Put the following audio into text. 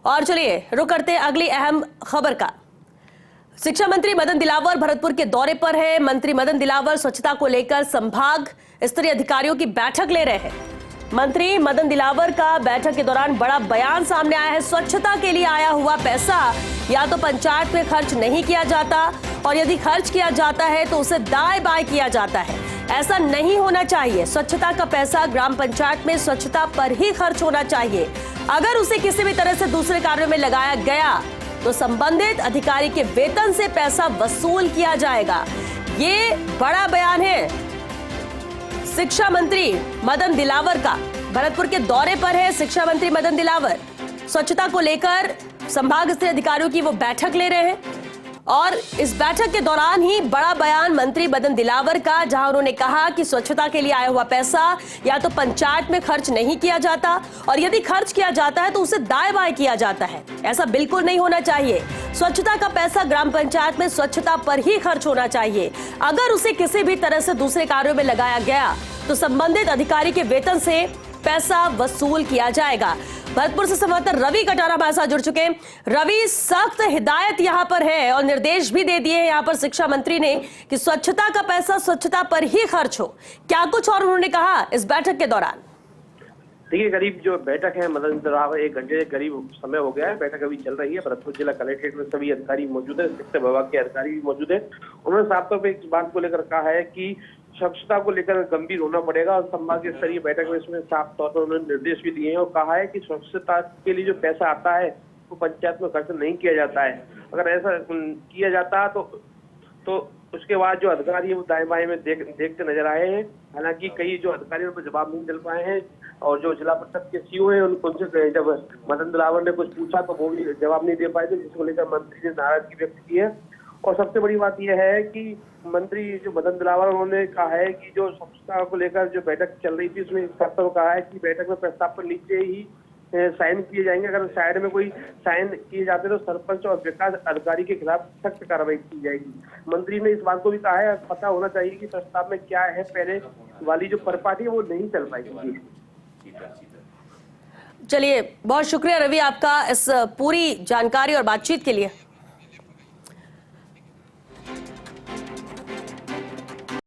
और चलिए रुक करते हैं अगली अहम खबर का। शिक्षा मंत्री मदन दिलावर भरतपुर के दौरे पर है। मंत्री मदन दिलावर स्वच्छता को लेकर संभाग स्तरीय अधिकारियों की बैठक ले रहे हैं। मंत्री मदन दिलावर का बैठक के दौरान बड़ा बयान सामने आया है। स्वच्छता के लिए आया हुआ पैसा या तो पंचायत में खर्च नहीं किया जाता और यदि खर्च किया जाता है तो उसे दाएं बाएं किया जाता है। ऐसा नहीं होना चाहिए। स्वच्छता का पैसा ग्राम पंचायत में स्वच्छता पर ही खर्च होना चाहिए। अगर उसे किसी भी तरह से दूसरे कार्यों में लगाया गया तो संबंधित अधिकारी के वेतन से पैसा वसूल किया जाएगा। ये बड़ा बयान है शिक्षा मंत्री मदन दिलावर का। भरतपुर के दौरे पर है शिक्षा मंत्री मदन दिलावर। स्वच्छता को लेकर संभाग स्तरीय अधिकारियों की वो बैठक ले रहे हैं और इस बैठक के दौरान ही बड़ा बयान मंत्री मदन दिलावर का, जहां उन्होंने कहा कि स्वच्छता के लिए आया हुआ पैसा या तो पंचायत में खर्च नहीं किया जाता और यदि खर्च किया जाता है तो उसे दाएं बाएं किया जाता है। ऐसा बिल्कुल नहीं होना चाहिए। स्वच्छता का पैसा ग्राम पंचायत में स्वच्छता पर ही खर्च होना चाहिए। अगर उसे किसी भी तरह से दूसरे कार्यों में लगाया गया तो संबंधित अधिकारी के वेतन से पैसा वसूल किया जाएगा। भरतपुर से संवाददाता रवि कटारा हमारे साथ जुड़ चुके हैं। रवि, सख्त हिदायत यहां पर है और निर्देश भी दे दिए हैं यहां पर शिक्षा मंत्री ने कि स्वच्छता का पैसा स्वच्छता पर ही खर्च हो। क्या कुछ और उन्होंने कहा इस बैठक के दौरान? देखिए, करीब जो बैठक है मदन दिलावर 1 घंटे के करीब समय हो गया है। बैठक अभी चल रही है। भरतपुर जिला कलेक्ट्रेट में सभी अधिकारी मौजूद है, शिक्षा विभाग के अधिकारी भी मौजूद है। उन्होंने साफ तौर पर इस बात को लेकर कहा है कि स्वच्छता को लेकर गंभीर होना पड़ेगा और संभाग स्तरीय बैठक में इसमें साफ तौर पर उन्होंने निर्देश भी दिए हैं और कहा है कि स्वच्छता के लिए जो पैसा आता है वो पंचायत में खर्च नहीं किया जाता है। अगर ऐसा किया जाता तो उसके बाद जो अधिकारी है वो दाएं बाएं में देखते नजर आए हैं। हालांकि कई जो अधिकारियों पर जवाब नहीं मिल पाए हैं और जो जिला परिषद के सीईओ हैं उनसे जब मदन दिलावर ने कुछ पूछा तो वो भी जवाब नहीं दे पाए थे, जिसको लेकर मंत्री ने नाराजगी व्यक्त की है। और सबसे बड़ी बात यह है कि मंत्री जो मदन दिलावर उन्होंने कहा है कि जो स्वच्छता को लेकर जो बैठक चल रही थी उसमें साफ तौर कहा है कि बैठक में प्रस्ताव पर नीचे ही साइन किए जाएंगे। अगर साइड में कोई साइन किए जाते तो सरपंच और विकास अधिकारी के खिलाफ सख्त कार्रवाई की जाएगी। मंत्री ने इस बात को भी कहा है पता होना चाहिए कि प्रस्ताव में क्या है, पहले वाली जो परिपाटी है वो नहीं चल पाएगी। चलिए, बहुत शुक्रिया रवि आपका इस पूरी जानकारी और बातचीत के लिए।